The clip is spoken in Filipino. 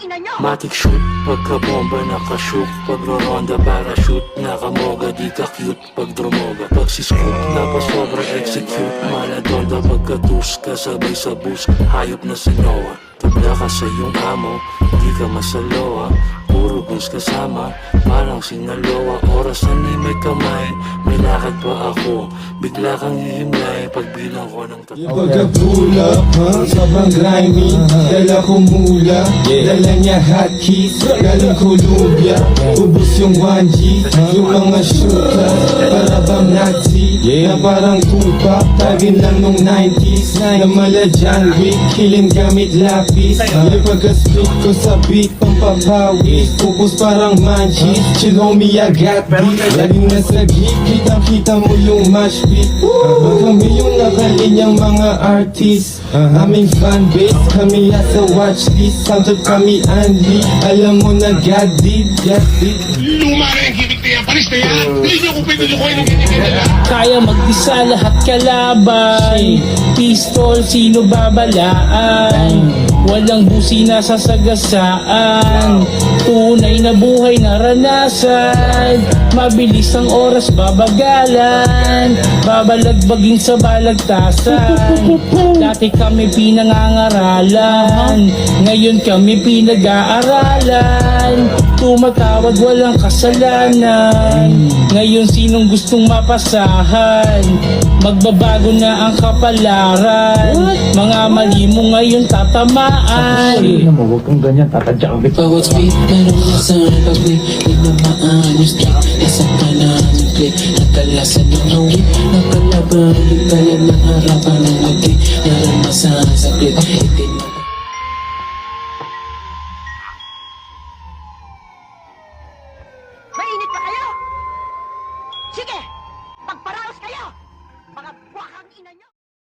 ina nyo! Matic shoot, pagka-bomba nakashoot. Pagro-ronda, parachute, nakamoga, di ka cute. Pag-dromoga, pag-siscoop, napasobra, execute. Maladonda, pagkatus, kasabay sa bus. Hayop na si Noah, tabla ka sa iyong amo. Di ka masaloa, puro bus kasama. Parang sinaloa, orasan ay may kamay. May lakad pa ako, bigla kang hihimlay. Pagbilang ko ng tatlo. Pagka-pula, sobrang grimy. Dala ko mula, dala niya hotkeys. Galing Columbia, ubos yung 1G. Yung mga shoota, para bang Nazi. Na parang Tupac, tagin lang nung 90s. Na mala John Wick, killing gamit lapis. Yung pagka-split ko sa beat, pampapawis. Focus parang manchis, chill homie I got beat. Laging nasa geek, kitang-kita mo yung mash pit. Kami yung nakalinyang mga artist. Aming fanbase, kami nasa watchlist. Soundtrack kami Andy, alam mo na God did. Luma na yung gimmick na yan, paris na yan. Hindi nyo kung pinusukoy ng gimmick na yan. Kaya mag-isa lahat kalaban. Pistol, sino babalaan? Walang busina sa sagasaan. Tunay na buhay naranasan. Mabilis ang oras babagalan. Babalagbagin sa balagtasan. Dati kami pinangangaralan, ngayon kami pinag-aaralan. Tumatawad walang kasalanan, ngayon sinong gustong mapasahan? Magbabago na ang kapalaran, mga mali mo ngayon tatamaan. Huwag kang ganyan, tatadya ka. Bawat beat, meron na sa pag-play. Tinamaan yung street, nasa kanan yung click. Nakalasan yung hawik, nakalaban. Ligtayan ng harapan ng ngiti. Naranasan sa clip, itin na. Mainit pa kayo? Sige! Magparaos kayo! Mga buwakang ina nyo!